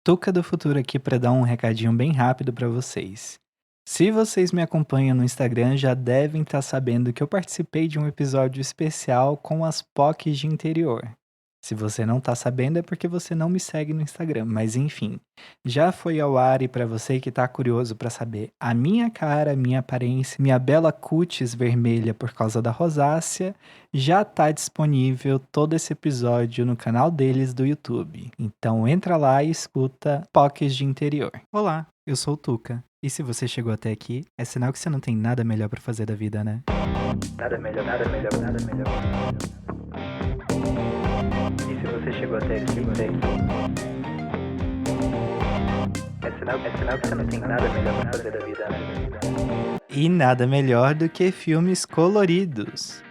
Tuca do Futuro aqui para dar um recadinho bem rápido para vocês. Se vocês me acompanham no Instagram, já devem estar sabendo que eu participei de um episódio especial com as POCs de interior. Se você não tá sabendo é porque você não me segue no Instagram, mas enfim, já foi ao ar e para você que tá curioso para saber a minha cara, minha aparência, minha bela cutis vermelha por causa da rosácea, já tá disponível todo esse episódio no canal deles do YouTube. Então entra lá e escuta POCs de interior. Olá, eu sou o Tuca. E se você chegou até aqui, é sinal que você não tem nada melhor pra fazer da vida, né? Nada melhor, nada melhor, nada melhor. E se você chegou até aqui, é sinal que você não tem nada melhor pra fazer da vida, né? E nada melhor do que filmes coloridos.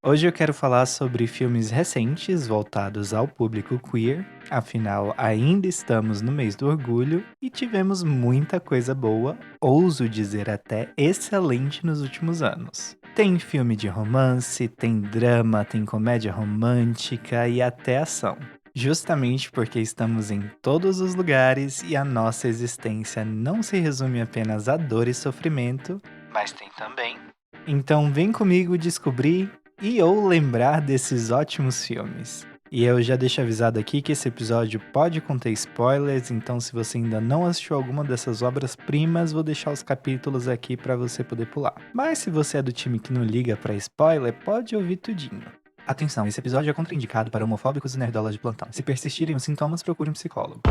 Hoje eu quero falar sobre filmes recentes voltados ao público queer, afinal ainda estamos no mês do orgulho e tivemos muita coisa boa, ouso dizer até excelente nos últimos anos. Tem filme de romance, tem drama, tem comédia romântica e até ação. Justamente porque estamos em todos os lugares e a nossa existência não se resume apenas a dor e sofrimento, mas tem também. Então vem comigo descobrir e ou lembrar desses ótimos filmes. E eu já deixo avisado aqui que esse episódio pode conter spoilers, então se você ainda não assistiu alguma dessas obras-primas, vou deixar os capítulos aqui para você poder pular. Mas se você é do time que não liga para spoiler, pode ouvir tudinho. Atenção, esse episódio é contraindicado para homofóbicos e nerdolas de plantão. Se persistirem os sintomas, procure um psicólogo.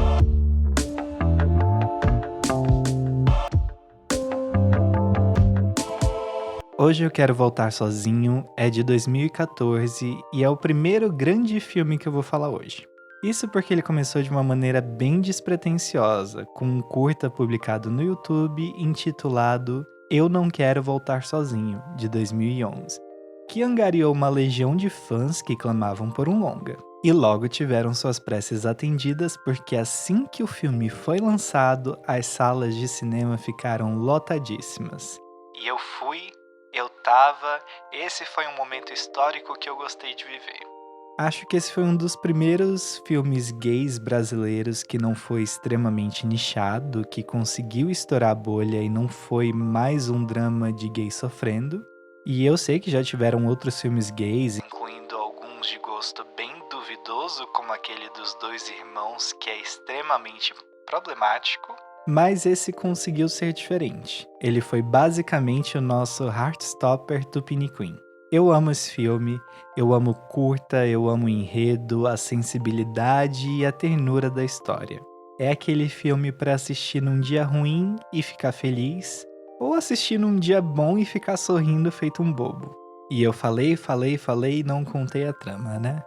Hoje eu quero voltar sozinho, é de 2014 e é o primeiro grande filme que eu vou falar hoje. Isso porque ele começou de uma maneira bem despretensiosa, com um curta publicado no YouTube intitulado Eu Não Quero Voltar Sozinho, de 2011, que angariou uma legião de fãs que clamavam por um longa. E logo tiveram suas preces atendidas porque assim que o filme foi lançado, as salas de cinema ficaram lotadíssimas. E eu tava, esse foi um momento histórico que eu gostei de viver. Acho que esse foi um dos primeiros filmes gays brasileiros que não foi extremamente nichado, que conseguiu estourar a bolha e não foi mais um drama de gay sofrendo. E eu sei que já tiveram outros filmes gays, incluindo alguns de gosto bem duvidoso, como aquele dos dois irmãos, que é extremamente problemático. Mas esse conseguiu ser diferente. Ele foi basicamente o nosso Heartstopper Tupiniquim. Eu amo esse filme, eu amo o curta, eu amo o enredo, a sensibilidade e a ternura da história. É aquele filme para assistir num dia ruim e ficar feliz, ou assistir num dia bom e ficar sorrindo feito um bobo. E eu falei e não contei a trama, né?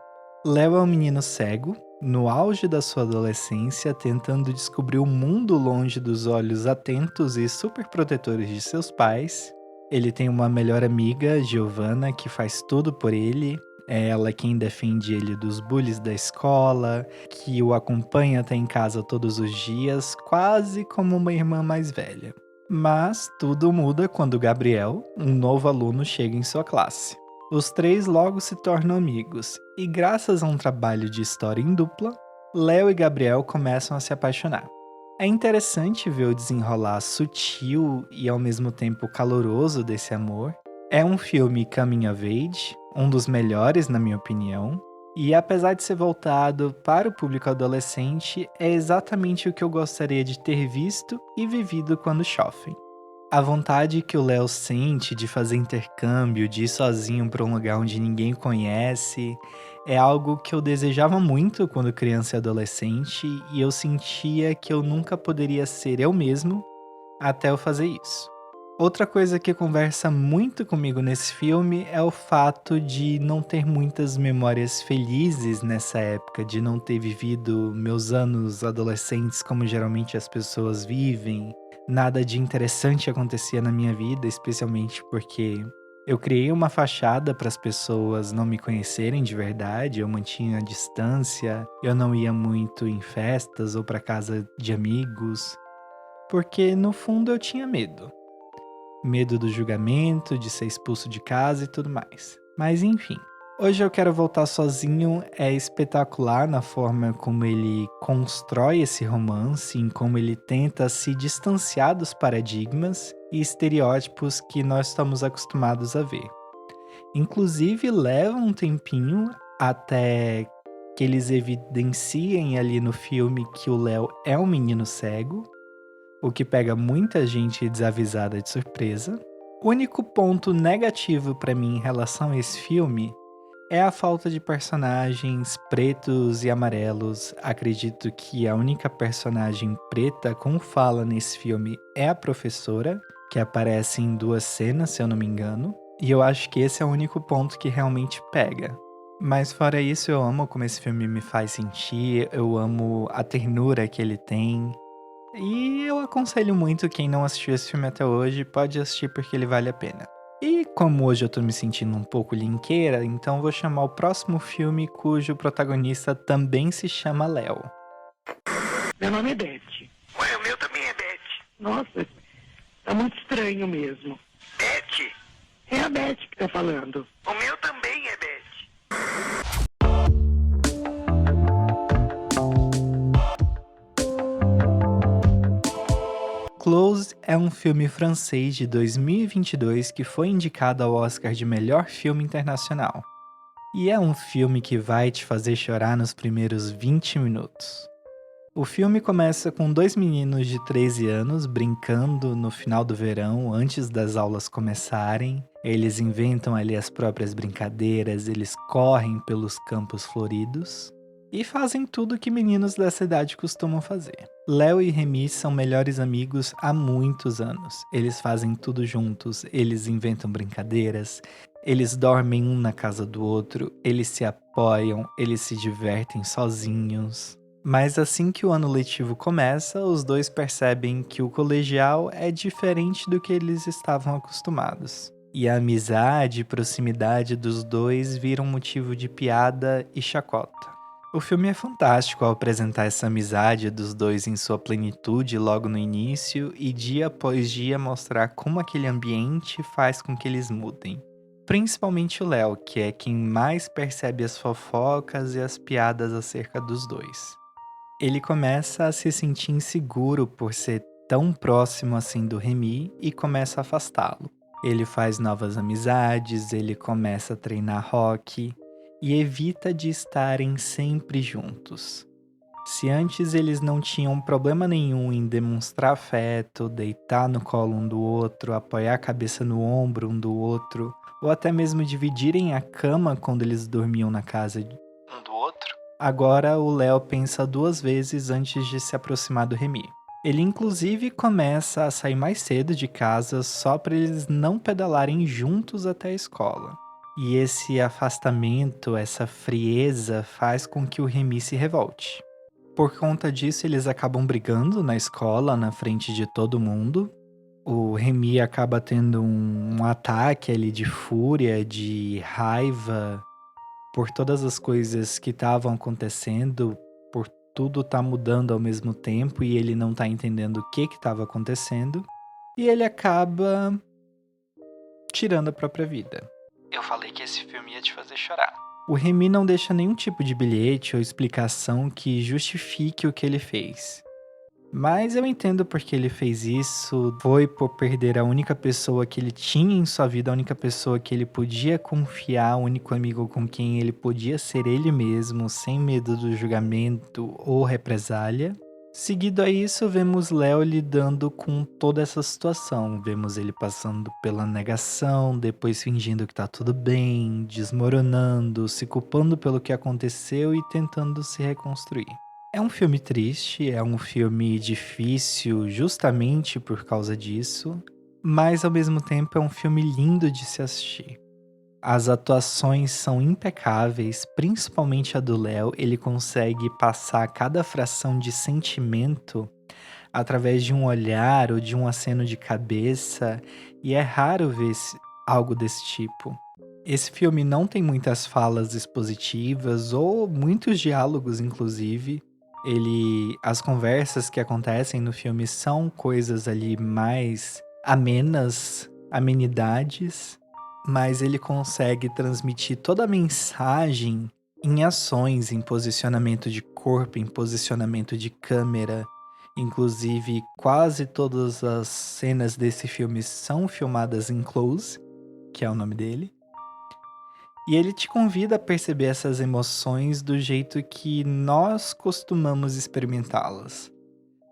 Léo é um menino cego, no auge da sua adolescência, tentando descobrir o mundo longe dos olhos atentos e superprotetores de seus pais. Ele tem uma melhor amiga, Giovanna, que faz tudo por ele. É ela quem defende ele dos bullies da escola, que o acompanha até em casa todos os dias, quase como uma irmã mais velha. Mas tudo muda quando Gabriel, um novo aluno, chega em sua classe. Os três logo se tornam amigos, e graças a um trabalho de história em dupla, Léo e Gabriel começam a se apaixonar. É interessante ver o desenrolar sutil e ao mesmo tempo caloroso desse amor. É um filme coming of age, um dos melhores na minha opinião, e apesar de ser voltado para o público adolescente, é exatamente o que eu gostaria de ter visto e vivido quando chofem. A vontade que o Léo sente de fazer intercâmbio, de ir sozinho para um lugar onde ninguém conhece, é algo que eu desejava muito quando criança e adolescente, e eu sentia que eu nunca poderia ser eu mesmo até eu fazer isso. Outra coisa que conversa muito comigo nesse filme é o fato de não ter muitas memórias felizes nessa época, de não ter vivido meus anos adolescentes como geralmente as pessoas vivem. Nada de interessante acontecia na minha vida, especialmente porque eu criei uma fachada para as pessoas não me conhecerem de verdade, eu mantinha a distância, eu não ia muito em festas ou para casa de amigos, porque no fundo eu tinha medo. Medo do julgamento, de ser expulso de casa e tudo mais. Mas enfim, Hoje Eu Quero Voltar Sozinho é espetacular na forma como ele constrói esse romance, em como ele tenta se distanciar dos paradigmas e estereótipos que nós estamos acostumados a ver. Inclusive, leva um tempinho até que eles evidenciem ali no filme que o Léo é um menino cego, o que pega muita gente desavisada de surpresa. O único ponto negativo pra mim em relação a esse filme é a falta de personagens pretos e amarelos. Acredito que a única personagem preta com fala nesse filme é a professora, que aparece em 2 cenas, se eu não me engano. E eu acho que esse é o único ponto que realmente pega. Mas fora isso, eu amo como esse filme me faz sentir, eu amo a ternura que ele tem. E eu aconselho muito quem não assistiu esse filme até hoje, pode assistir porque ele vale a pena. E como hoje eu tô me sentindo um pouco linkeira, então vou chamar o próximo filme cujo protagonista também se chama Léo. Meu nome é Beth. Ué, o meu também é Beth. Nossa, tá muito estranho mesmo. Beth? É a Beth que tá falando. O meu também é Beth. Close é um filme francês de 2022 que foi indicado ao Oscar de melhor filme internacional. E é um filme que vai te fazer chorar nos primeiros 20 minutos. O filme começa com 2 meninos de 13 anos brincando no final do verão, antes das aulas começarem. Eles inventam ali as próprias brincadeiras, eles correm pelos campos floridos e fazem tudo que meninos dessa idade costumam fazer. Léo e Remy são melhores amigos há muitos anos. Eles fazem tudo juntos, eles inventam brincadeiras, eles dormem um na casa do outro, eles se apoiam, eles se divertem sozinhos. Mas assim que o ano letivo começa, os dois percebem que o colegial é diferente do que eles estavam acostumados. E a amizade e proximidade dos dois viram motivo de piada e chacota. O filme é fantástico ao apresentar essa amizade dos dois em sua plenitude logo no início e dia após dia mostrar como aquele ambiente faz com que eles mudem. Principalmente o Léo, que é quem mais percebe as fofocas e as piadas acerca dos dois. Ele começa a se sentir inseguro por ser tão próximo assim do Remy e começa a afastá-lo. Ele faz novas amizades, ele começa a treinar rock e evita de estarem sempre juntos. Se antes eles não tinham problema nenhum em demonstrar afeto, deitar no colo um do outro, apoiar a cabeça no ombro um do outro, ou até mesmo dividirem a cama quando eles dormiam na casa um do outro, agora o Léo pensa 2 vezes antes de se aproximar do Remy. Ele inclusive começa a sair mais cedo de casa só para eles não pedalarem juntos até a escola. E esse afastamento, essa frieza faz com que o Remy se revolte. Por conta disso, eles acabam brigando na escola, na frente de todo mundo. O Remy acaba tendo um ataque ali de fúria, de raiva, por todas as coisas que estavam acontecendo, por tudo tá mudando ao mesmo tempo e ele não tá entendendo o que estava acontecendo. E ele acaba tirando a própria vida. Eu falei que esse filme ia te fazer chorar. O Remy não deixa nenhum tipo de bilhete ou explicação que justifique o que ele fez. Mas eu entendo porque ele fez isso. Foi por perder a única pessoa que ele tinha em sua vida, a única pessoa que ele podia confiar, o único amigo com quem ele podia ser ele mesmo, sem medo do julgamento ou represália. Seguido a isso, vemos Léo lidando com toda essa situação. Vemos ele passando pela negação, depois fingindo que tá tudo bem, desmoronando, se culpando pelo que aconteceu e tentando se reconstruir. É um filme triste, é um filme difícil justamente por causa disso, mas ao mesmo tempo é um filme lindo de se assistir. As atuações são impecáveis, principalmente a do Léo. Ele consegue passar cada fração de sentimento através de um olhar ou de um aceno de cabeça, e é raro ver algo desse tipo. Esse filme não tem muitas falas expositivas ou muitos diálogos, inclusive. As conversas que acontecem no filme são coisas ali mais amenidades. mas ele consegue transmitir toda a mensagem em ações, em posicionamento de corpo, em posicionamento de câmera. Inclusive, quase todas as cenas desse filme são filmadas em close, que é o nome dele. E ele te convida a perceber essas emoções do jeito que nós costumamos experimentá-las.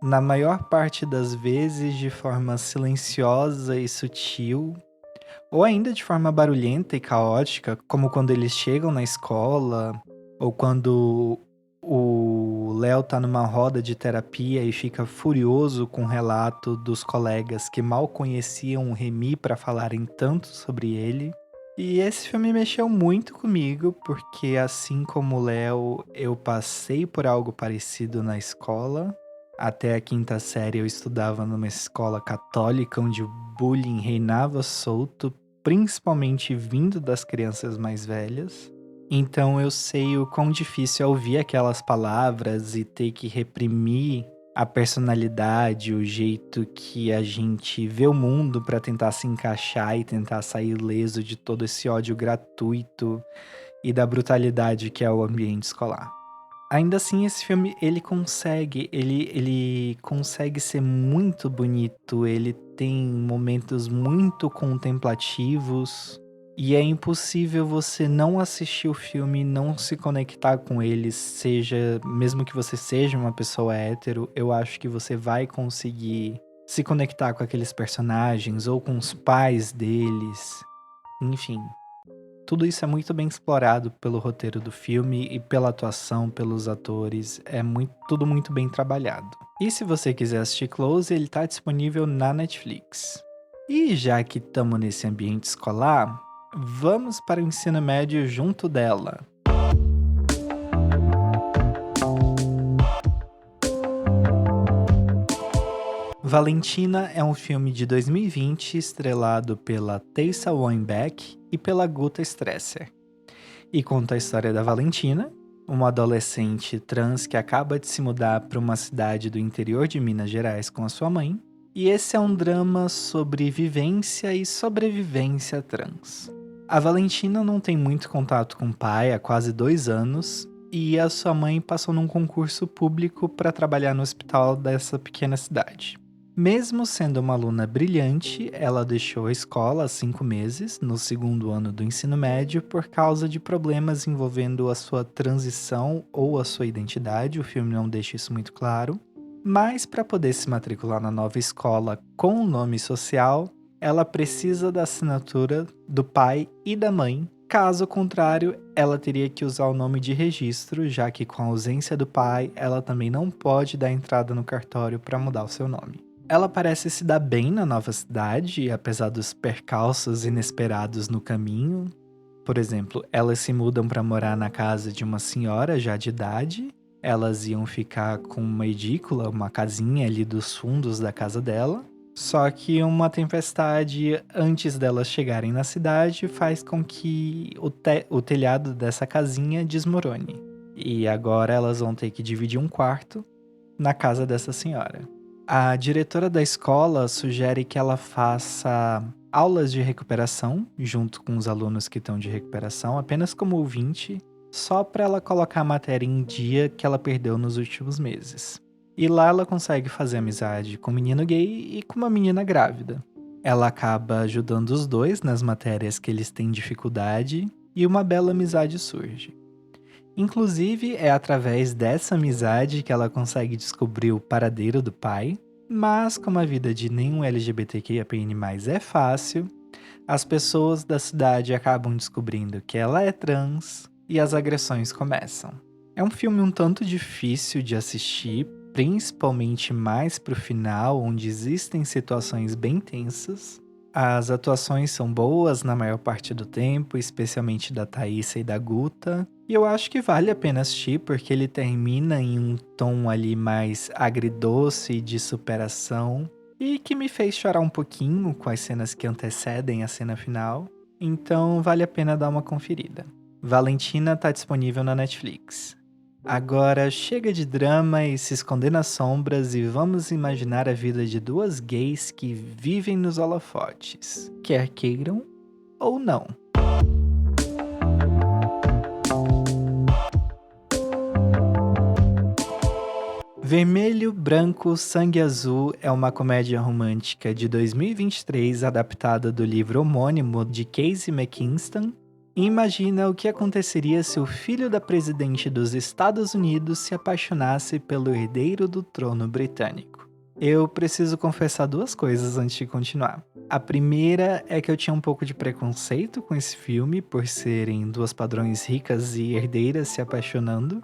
Na maior parte das vezes, de forma silenciosa e sutil, ou ainda de forma barulhenta e caótica, como quando eles chegam na escola, ou quando o Léo tá numa roda de terapia e fica furioso com o relato dos colegas que mal conheciam o Remy para falarem tanto sobre ele. E esse filme mexeu muito comigo, porque assim como o Léo, eu passei por algo parecido na escola. Até a 5ª série eu estudava numa escola católica onde o bullying reinava solto, principalmente vindo das crianças mais velhas. Então eu sei o quão difícil é ouvir aquelas palavras e ter que reprimir a personalidade, o jeito que a gente vê o mundo para tentar se encaixar e tentar sair ileso de todo esse ódio gratuito e da brutalidade que é o ambiente escolar. Ainda assim, esse filme, ele consegue ser muito bonito, ele tem momentos muito contemplativos, e é impossível você não assistir o filme e não se conectar com ele, mesmo que você seja uma pessoa hétero, eu acho que você vai conseguir se conectar com aqueles personagens ou com os pais deles, enfim. Tudo isso é muito bem explorado pelo roteiro do filme e pela atuação, pelos atores. Tudo muito bem trabalhado. E se você quiser assistir Close, ele está disponível na Netflix. E já que estamos nesse ambiente escolar, vamos para o ensino médio junto dela. Valentina é um filme de 2020 estrelado pela Tessa Weinbeck e pela Guta Stresser. E conta a história da Valentina, uma adolescente trans que acaba de se mudar para uma cidade do interior de Minas Gerais com a sua mãe. E esse é um drama sobre vivência e sobrevivência trans. A Valentina não tem muito contato com o pai há quase 2 anos e a sua mãe passou num concurso público para trabalhar no hospital dessa pequena cidade. Mesmo sendo uma aluna brilhante, ela deixou a escola há 5 meses, no 2º ano do ensino médio, por causa de problemas envolvendo a sua transição ou a sua identidade, o filme não deixa isso muito claro. Mas para poder se matricular na nova escola com o nome social, ela precisa da assinatura do pai e da mãe. Caso contrário, ela teria que usar o nome de registro, já que com a ausência do pai, ela também não pode dar entrada no cartório para mudar o seu nome. Ela parece se dar bem na nova cidade, apesar dos percalços inesperados no caminho. Por exemplo, elas se mudam para morar na casa de uma senhora já de idade. Elas iam ficar com uma edícula, uma casinha ali dos fundos da casa dela. Só que uma tempestade antes delas chegarem na cidade faz com que o telhado dessa casinha desmorone. E agora elas vão ter que dividir um quarto na casa dessa senhora. A diretora da escola sugere que ela faça aulas de recuperação junto com os alunos que estão de recuperação, apenas como ouvinte, só para ela colocar a matéria em dia que ela perdeu nos últimos meses. E lá ela consegue fazer amizade com um menino gay e com uma menina grávida. Ela acaba ajudando os dois nas matérias que eles têm dificuldade e uma bela amizade surge. Inclusive, é através dessa amizade que ela consegue descobrir o paradeiro do pai, mas como a vida de nenhum LGBTQIAPN+ é fácil, as pessoas da cidade acabam descobrindo que ela é trans e as agressões começam. É um filme um tanto difícil de assistir, principalmente mais pro final, onde existem situações bem tensas. As atuações são boas na maior parte do tempo, especialmente da Thaísa e da Guta. E eu acho que vale a pena assistir, porque ele termina em um tom ali mais agridoce de superação. E que me fez chorar um pouquinho com as cenas que antecedem a cena final. Então vale a pena dar uma conferida. Valentina tá disponível na Netflix. Agora chega de drama e se esconder nas sombras e vamos imaginar a vida de 2 gays que vivem nos holofotes, quer queiram, ou não. Vermelho, Branco, Sangue Azul é uma comédia romântica de 2023 adaptada do livro homônimo de Casey McKinston e imagina o que aconteceria se o filho da presidente dos Estados Unidos se apaixonasse pelo herdeiro do trono britânico. Eu preciso confessar duas coisas antes de continuar. A primeira é que eu tinha um pouco de preconceito com esse filme por serem duas padrões ricas e herdeiras se apaixonando.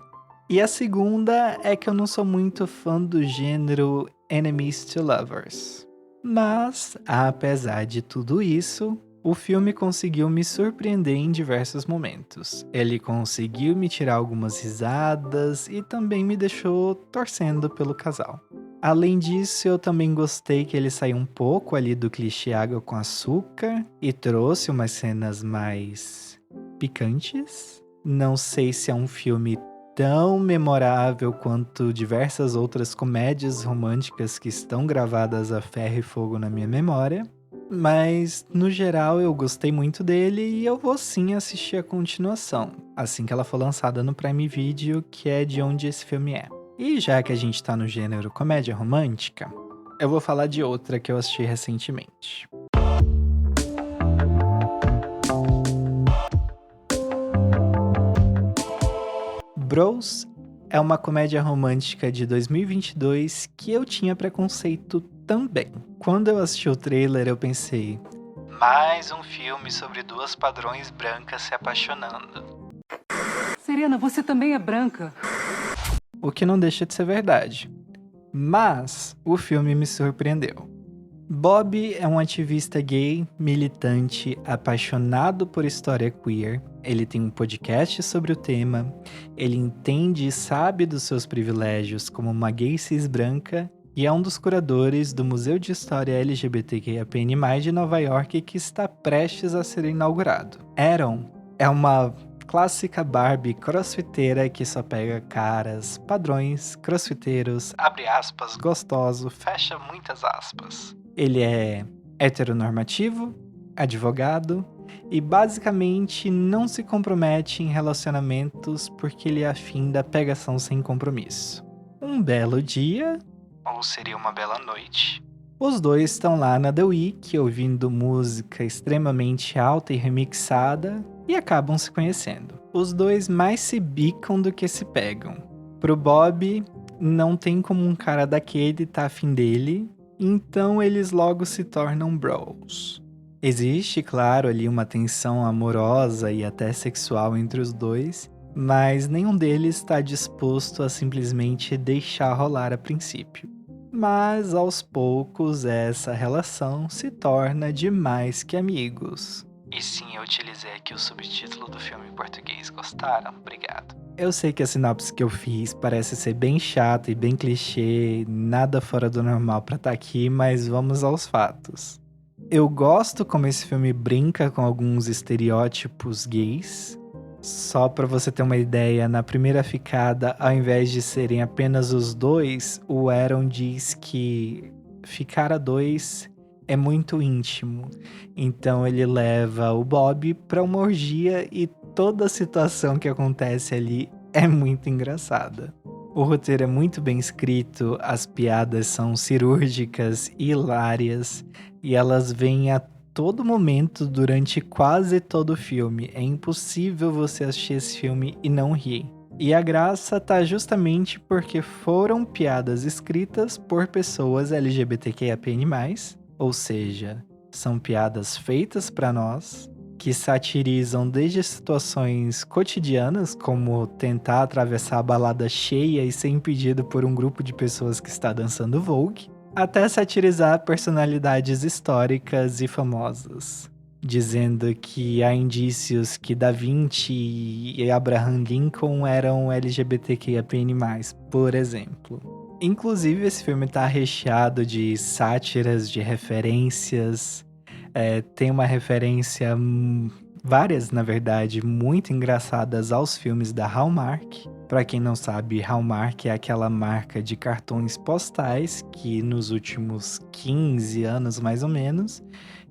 E a segunda é que eu não sou muito fã do gênero Enemies to Lovers. Mas, apesar de tudo isso, o filme conseguiu me surpreender em diversos momentos. Ele conseguiu me tirar algumas risadas e também me deixou torcendo pelo casal. Além disso, eu também gostei que ele saiu um pouco ali do clichê água com açúcar e trouxe umas cenas mais picantes. Não sei se é um filme tão memorável quanto diversas outras comédias românticas que estão gravadas a ferro e fogo na minha memória, mas no geral eu gostei muito dele e eu vou sim assistir a continuação, assim que ela for lançada no Prime Video, que é de onde esse filme é. E já que a gente tá no gênero comédia romântica, eu vou falar de outra que eu assisti recentemente. Bros é uma comédia romântica de 2022 que eu tinha preconceito também. Quando eu assisti o trailer, eu pensei: mais um filme sobre duas padrões brancas se apaixonando. Serena, você também é branca. O que não deixa de ser verdade. Mas o filme me surpreendeu. Bob é um ativista gay, militante, apaixonado por história queer. Ele tem um podcast sobre o tema. Ele entende e sabe dos seus privilégios como uma gay cis branca e é um dos curadores do Museu de História LGBTQIAPN+, de Nova York, que está prestes a ser inaugurado. Aaron é uma clássica Barbie crossfiteira que só pega caras, padrões, crossfiteiros, abre aspas, gostoso, fecha muitas aspas. Ele é heteronormativo, advogado e basicamente não se compromete em relacionamentos porque ele é afim da pegação sem compromisso. Um belo dia, ou seria uma bela noite, os dois estão lá na The Week ouvindo música extremamente alta e remixada e acabam se conhecendo. Os dois mais se bicam do que se pegam. Pro Bob, não tem como um cara daquele tá afim dele, então eles logo se tornam bros. Existe, claro, ali uma tensão amorosa e até sexual entre os dois, mas nenhum deles está disposto a simplesmente deixar rolar a princípio. Mas aos poucos essa relação se torna de mais que amigos. E sim, eu utilizei aqui o subtítulo do filme em português. Gostaram? Obrigado. Eu sei que a sinopse que eu fiz parece ser bem chata e bem clichê, nada fora do normal pra estar aqui, mas vamos aos fatos. Eu gosto como esse filme brinca com alguns estereótipos gays. Só pra você ter uma ideia, na primeira ficada, ao invés de serem apenas os dois, o Aaron diz que ficar a dois é muito íntimo. Então ele leva o Bob pra uma orgia e toda a situação que acontece ali é muito engraçada. O roteiro é muito bem escrito, as piadas são cirúrgicas e hilárias, e elas vêm a todo momento durante quase todo o filme. É impossível você assistir esse filme e não rir. E a graça tá justamente porque foram piadas escritas por pessoas LGBTQIAPN+, ou seja, são piadas feitas para nós, que satirizam desde situações cotidianas, como tentar atravessar a balada cheia e ser impedido por um grupo de pessoas que está dançando Vogue, até satirizar personalidades históricas e famosas, dizendo que há indícios que Da Vinci e Abraham Lincoln eram LGBTQIAPN+, por exemplo. Inclusive, esse filme tá recheado de sátiras, de referências. Tem uma várias, na verdade, muito engraçadas aos filmes da Hallmark. Pra quem não sabe, Hallmark é aquela marca de cartões postais que nos últimos 15 anos, mais ou menos,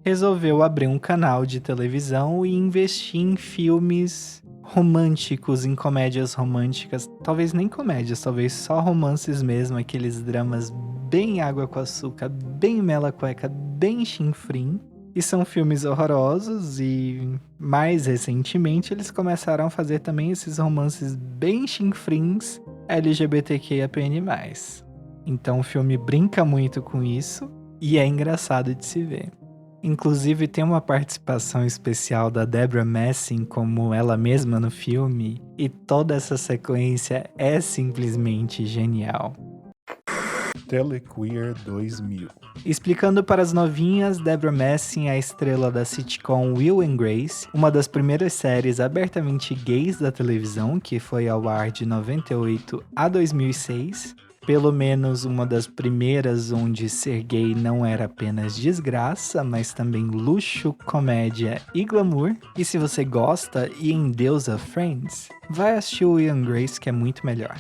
resolveu abrir um canal de televisão e investir em filmes românticos, em comédias românticas, talvez nem comédias, talvez só romances mesmo, aqueles dramas bem água com açúcar, bem mela cueca, bem chinfrim. E são filmes horrorosos e, mais recentemente, eles começaram a fazer também esses romances bem chinfrins LGBTQIAPN+. Então o filme brinca muito com isso e é engraçado de se ver. Inclusive tem uma participação especial da Debra Messing como ela mesma no filme e toda essa sequência é simplesmente genial. Telequeer 2000. Explicando para as novinhas, Debra Messing é a estrela da sitcom Will and Grace, uma das primeiras séries abertamente gays da televisão, que foi ao ar de 98 a 2006. Pelo menos uma das primeiras onde ser gay não era apenas desgraça, mas também luxo, comédia e glamour. E se você gosta e endeusa Friends, vai assistir o Will and Grace, que é muito melhor.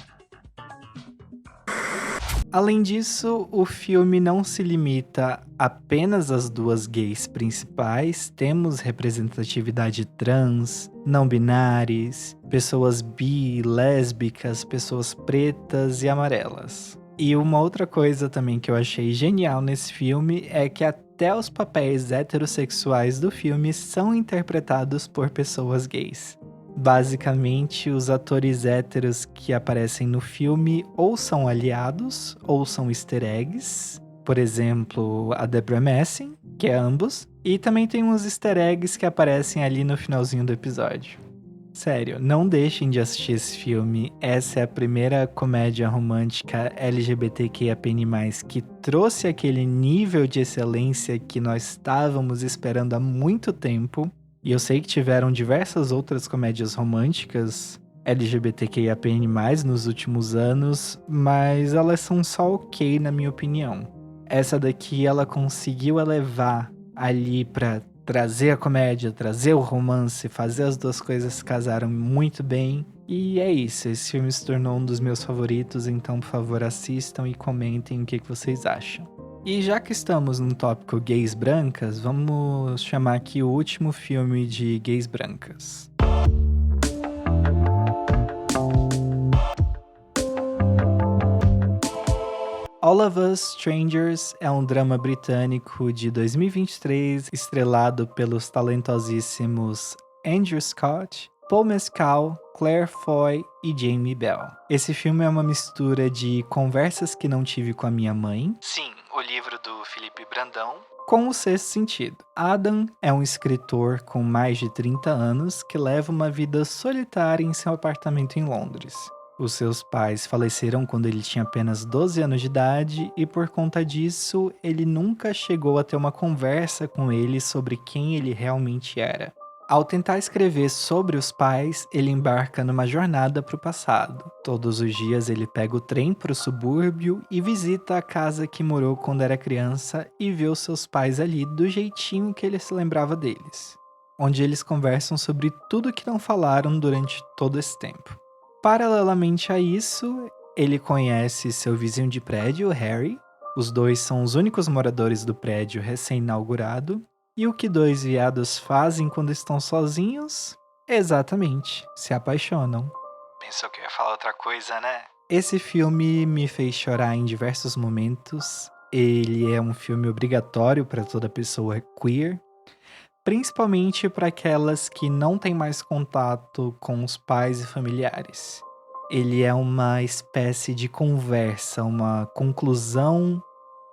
Além disso, o filme não se limita apenas às duas gays principais, temos representatividade trans, não binárias, pessoas bi, lésbicas, pessoas pretas e amarelas. E uma outra coisa também que eu achei genial nesse filme é que até os papéis heterossexuais do filme são interpretados por pessoas gays. Basicamente, os atores héteros que aparecem no filme ou são aliados ou são easter eggs. Por exemplo, a Debra Messing, que é ambos. E também tem uns easter eggs que aparecem ali no finalzinho do episódio. Sério, não deixem de assistir esse filme. Essa é a primeira comédia romântica LGBTQIAPN+, que trouxe aquele nível de excelência que nós estávamos esperando há muito tempo. E eu sei que tiveram diversas outras comédias românticas LGBTQIAPN+, nos últimos anos, mas elas são só ok na minha opinião. Essa daqui ela conseguiu elevar ali pra trazer a comédia, trazer o romance, fazer as duas coisas se casaram muito bem. E é isso, esse filme se tornou um dos meus favoritos, então por favor assistam e comentem o que vocês acham. E já que estamos no tópico gays brancas, vamos chamar aqui o último filme de gays brancas. All of Us Strangers é um drama britânico de 2023, estrelado pelos talentosíssimos Andrew Scott, Paul Mescal, Claire Foy e Jamie Bell. Esse filme é uma mistura de Conversas que Não Tive com a Minha Mãe, sim, o livro do Felipe Brandão, com O Sexto Sentido. Adam é um escritor com mais de 30 anos que leva uma vida solitária em seu apartamento em Londres. Os seus pais faleceram quando ele tinha apenas 12 anos de idade e por conta disso, ele nunca chegou a ter uma conversa com ele sobre quem ele realmente era. Ao tentar escrever sobre os pais, ele embarca numa jornada para o passado. Todos os dias ele pega o trem para o subúrbio e visita a casa que morou quando era criança e vê os seus pais ali do jeitinho que ele se lembrava deles. Onde eles conversam sobre tudo que não falaram durante todo esse tempo. Paralelamente a isso, ele conhece seu vizinho de prédio, Harry. Os dois são os únicos moradores do prédio recém-inaugurado. E o que dois viados fazem quando estão sozinhos? Exatamente, se apaixonam. Pensou que eu ia falar outra coisa, né? Esse filme me fez chorar em diversos momentos. Ele é um filme obrigatório para toda pessoa queer. Principalmente para aquelas que não têm mais contato com os pais e familiares. Ele é uma espécie de conversa, uma conclusão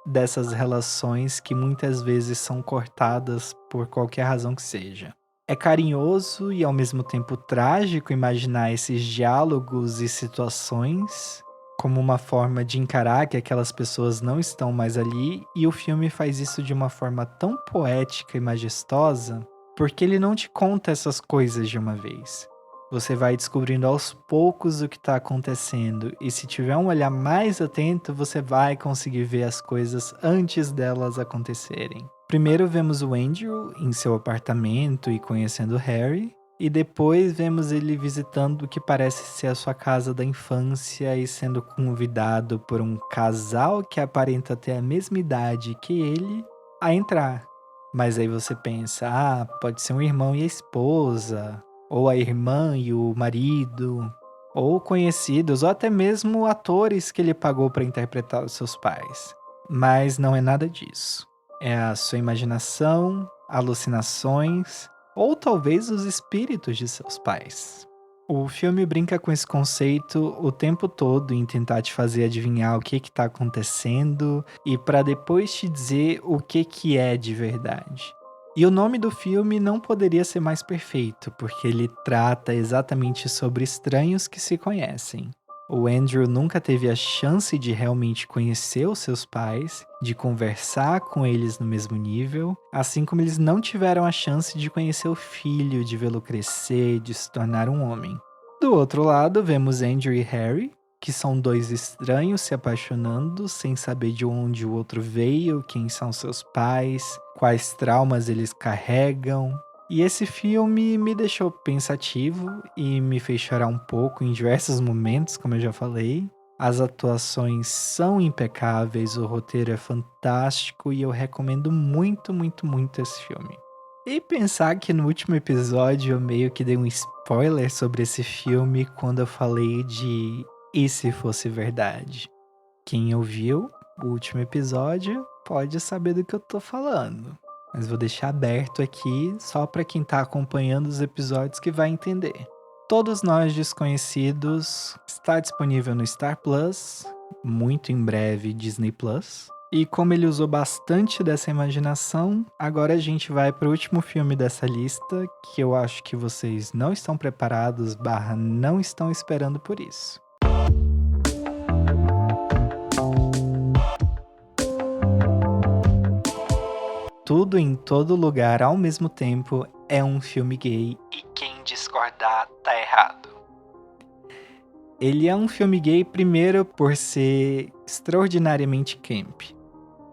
dessas relações que muitas vezes são cortadas por qualquer razão que seja. É carinhoso e ao mesmo tempo trágico imaginar esses diálogos e situações como uma forma de encarar que aquelas pessoas não estão mais ali, e o filme faz isso de uma forma tão poética e majestosa, porque ele não te conta essas coisas de uma vez. Você vai descobrindo aos poucos o que está acontecendo, e se tiver um olhar mais atento, você vai conseguir ver as coisas antes delas acontecerem. Primeiro vemos o Andrew em seu apartamento e conhecendo Harry. E depois vemos ele visitando o que parece ser a sua casa da infância e sendo convidado por um casal que aparenta ter a mesma idade que ele a entrar. Mas aí você pensa, pode ser um irmão e a esposa, ou a irmã e o marido, ou conhecidos, ou até mesmo atores que ele pagou para interpretar os seus pais. Mas não é nada disso. É a sua imaginação, alucinações, ou talvez os espíritos de seus pais. O filme brinca com esse conceito o tempo todo em tentar te fazer adivinhar o que está acontecendo e para depois te dizer o que é de verdade. E o nome do filme não poderia ser mais perfeito, porque ele trata exatamente sobre estranhos que se conhecem. O Andrew nunca teve a chance de realmente conhecer os seus pais, de conversar com eles no mesmo nível, assim como eles não tiveram a chance de conhecer o filho, de vê-lo crescer, de se tornar um homem. Do outro lado, vemos Andrew e Harry, que são dois estranhos se apaixonando, sem saber de onde o outro veio, quem são seus pais, quais traumas eles carregam. E esse filme me deixou pensativo e me fez chorar um pouco em diversos momentos, como eu já falei. As atuações são impecáveis, o roteiro é fantástico e eu recomendo muito, muito, muito esse filme. E pensar que no último episódio eu meio que dei um spoiler sobre esse filme quando eu falei de E se fosse verdade. Quem ouviu o último episódio pode saber do que eu tô falando. Mas vou deixar aberto aqui só para quem tá acompanhando os episódios que vai entender. Todos Nós Desconhecidos está disponível no Star Plus, muito em breve Disney Plus. E como ele usou bastante dessa imaginação, agora a gente vai para o último filme dessa lista, que eu acho que vocês não estão preparados, não estão esperando por isso. Tudo em Todo Lugar ao Mesmo Tempo é um filme gay e quem discordar tá errado. Ele é um filme gay primeiro por ser extraordinariamente camp,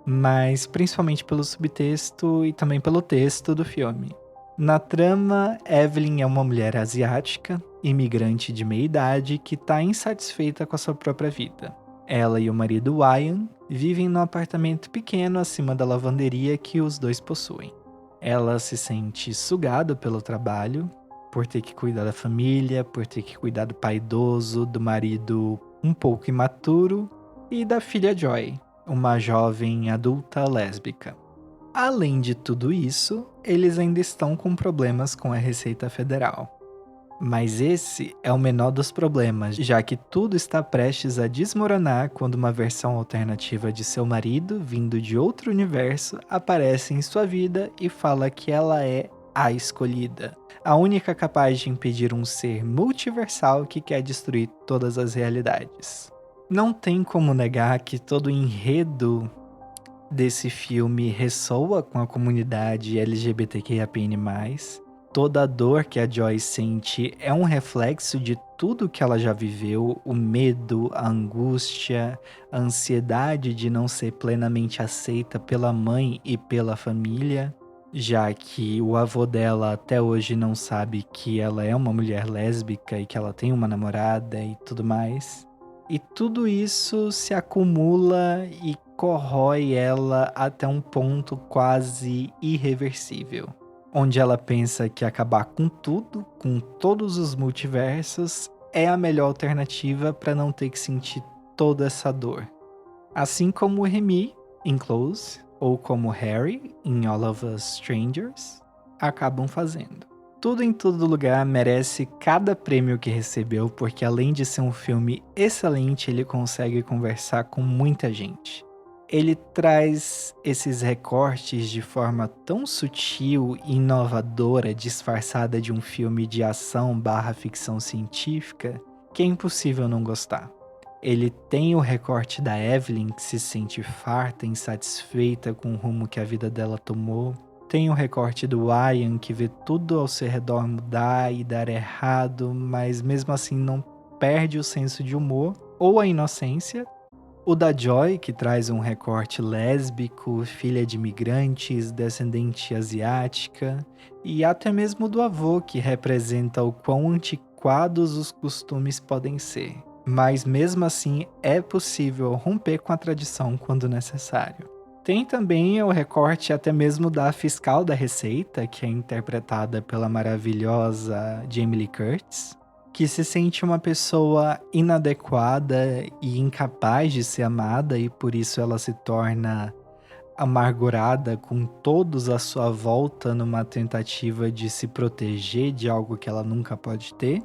mas principalmente pelo subtexto e também pelo texto do filme. Na trama, Evelyn é uma mulher asiática, imigrante de meia-idade que está insatisfeita com a sua própria vida. Ela e o marido Ryan vivem num apartamento pequeno acima da lavanderia que os dois possuem. Ela se sente sugada pelo trabalho, por ter que cuidar da família, por ter que cuidar do pai idoso, do marido um pouco imaturo e da filha Joy, uma jovem adulta lésbica. Além de tudo isso, eles ainda estão com problemas com a Receita Federal. Mas esse é o menor dos problemas, já que tudo está prestes a desmoronar quando uma versão alternativa de seu marido, vindo de outro universo, aparece em sua vida e fala que ela é a escolhida, a única capaz de impedir um ser multiversal que quer destruir todas as realidades. Não tem como negar que todo o enredo desse filme ressoa com a comunidade LGBTQIAPN+. Toda a dor que a Joy sente é um reflexo de tudo que ela já viveu, o medo, a angústia, a ansiedade de não ser plenamente aceita pela mãe e pela família, já que o avô dela até hoje não sabe que ela é uma mulher lésbica e que ela tem uma namorada e tudo mais. E tudo isso se acumula e corrói ela até um ponto quase irreversível, onde ela pensa que acabar com tudo, com todos os multiversos, é a melhor alternativa para não ter que sentir toda essa dor. Assim como Remy, em Close, ou como Harry, em All of Us Strangers, acabam fazendo. Tudo em Todo Lugar merece cada prêmio que recebeu, porque além de ser um filme excelente, ele consegue conversar com muita gente. Ele traz esses recortes de forma tão sutil e inovadora, disfarçada de um filme de ação / ficção científica, que é impossível não gostar. Ele tem o recorte da Evelyn, que se sente farta, insatisfeita com o rumo que a vida dela tomou. Tem o recorte do Ryan, que vê tudo ao seu redor mudar e dar errado, mas mesmo assim não perde o senso de humor ou a inocência. O da Joy, que traz um recorte lésbico, filha de imigrantes, descendente asiática, e até mesmo do avô, que representa o quão antiquados os costumes podem ser. Mas mesmo assim é possível romper com a tradição quando necessário. Tem também o recorte até mesmo da fiscal da Receita, que é interpretada pela maravilhosa Jamie Lee Curtis, que se sente uma pessoa inadequada e incapaz de ser amada e por isso ela se torna amargurada com todos à sua volta numa tentativa de se proteger de algo que ela nunca pode ter.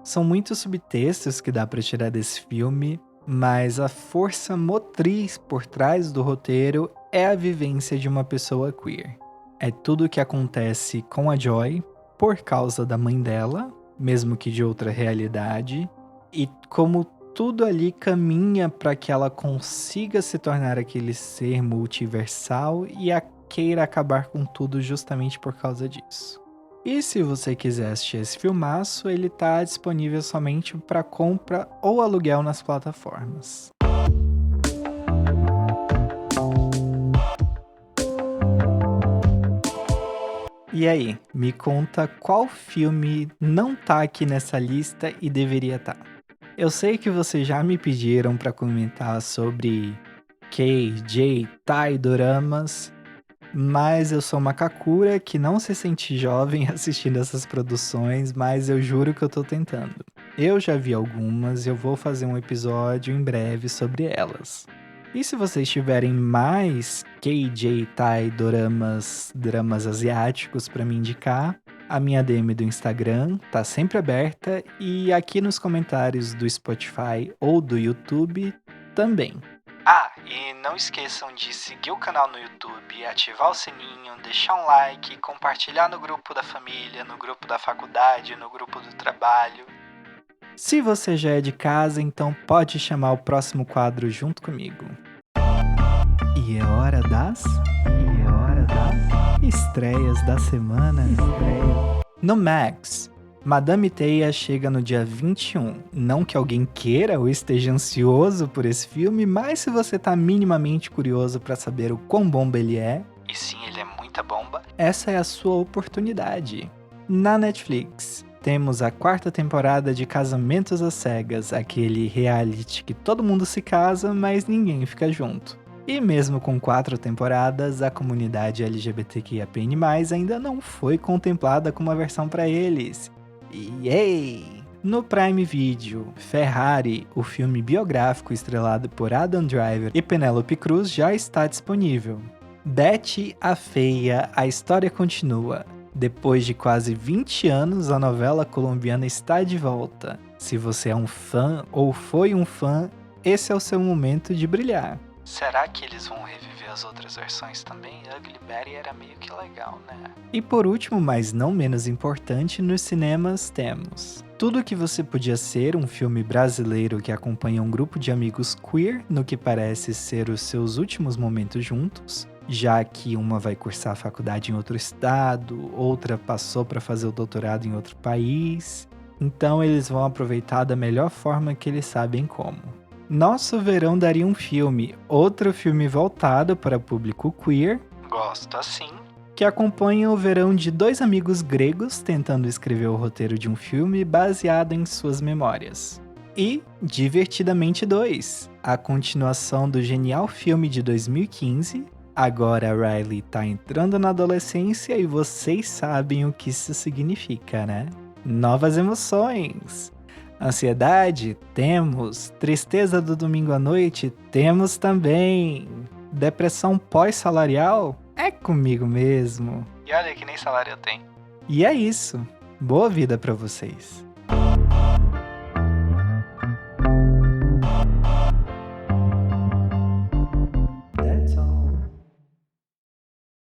São muitos subtextos que dá para tirar desse filme, mas a força motriz por trás do roteiro é a vivência de uma pessoa queer. É tudo o que acontece com a Joy por causa da mãe dela, mesmo que de outra realidade, e como tudo ali caminha para que ela consiga se tornar aquele ser multiversal e queira acabar com tudo justamente por causa disso. E se você quiser assistir esse filmaço, ele tá disponível somente para compra ou aluguel nas plataformas. E aí, me conta qual filme não tá aqui nessa lista e deveria estar. Eu sei que vocês já me pediram para comentar sobre K, J, Thai doramas, mas eu sou uma kakura que não se sente jovem assistindo essas produções, mas eu juro que eu tô tentando. Eu já vi algumas e eu vou fazer um episódio em breve sobre elas. E se vocês tiverem mais KJ, Thai, dramas asiáticos pra me indicar, a minha DM do Instagram tá sempre aberta e aqui nos comentários do Spotify ou do YouTube também. Ah, e não esqueçam de seguir o canal no YouTube, ativar o sininho, deixar um like, compartilhar no grupo da família, no grupo da faculdade, no grupo do trabalho. Se você já é de casa, então pode chamar o próximo quadro junto comigo. E é hora das estreias da semana. No Max, Madame Teia chega no dia 21. Não que alguém queira ou esteja ansioso por esse filme, mas se você tá minimamente curioso para saber o quão bomba ele é, e sim, ele é muita bomba, essa é a sua oportunidade. Na Netflix, temos a 4ª temporada de Casamentos às Cegas, aquele reality que todo mundo se casa, mas ninguém fica junto. E mesmo com 4 temporadas, a comunidade LGBTQIAPN+, ainda não foi contemplada com uma versão para eles. Yay! No Prime Video, Ferrari, o filme biográfico estrelado por Adam Driver e Penélope Cruz, já está disponível. Betty a Feia, a história continua. Depois de quase 20 anos, a novela colombiana está de volta. Se você é um fã ou foi um fã, esse é o seu momento de brilhar. Será que eles vão reviver as outras versões também? Ugly Betty era meio que legal, né? E por último, mas não menos importante, nos cinemas temos Tudo que Você Podia Ser, um filme brasileiro que acompanha um grupo de amigos queer no que parece ser os seus últimos momentos juntos, já que uma vai cursar a faculdade em outro estado, outra passou para fazer o doutorado em outro país, então eles vão aproveitar da melhor forma que eles sabem como. Nosso Verão Daria um Filme, outro filme voltado para público queer, gosto assim, que acompanha o verão de 2 amigos gregos tentando escrever o roteiro de um filme baseado em suas memórias. E Divertidamente 2, a continuação do genial filme de 2015. Agora a Riley tá entrando na adolescência e vocês sabem o que isso significa, né? Novas emoções. Ansiedade? Temos. Tristeza do domingo à noite? Temos também. Depressão pós-salarial? É comigo mesmo. E olha que nem salário eu tenho. E é isso. Boa vida pra vocês.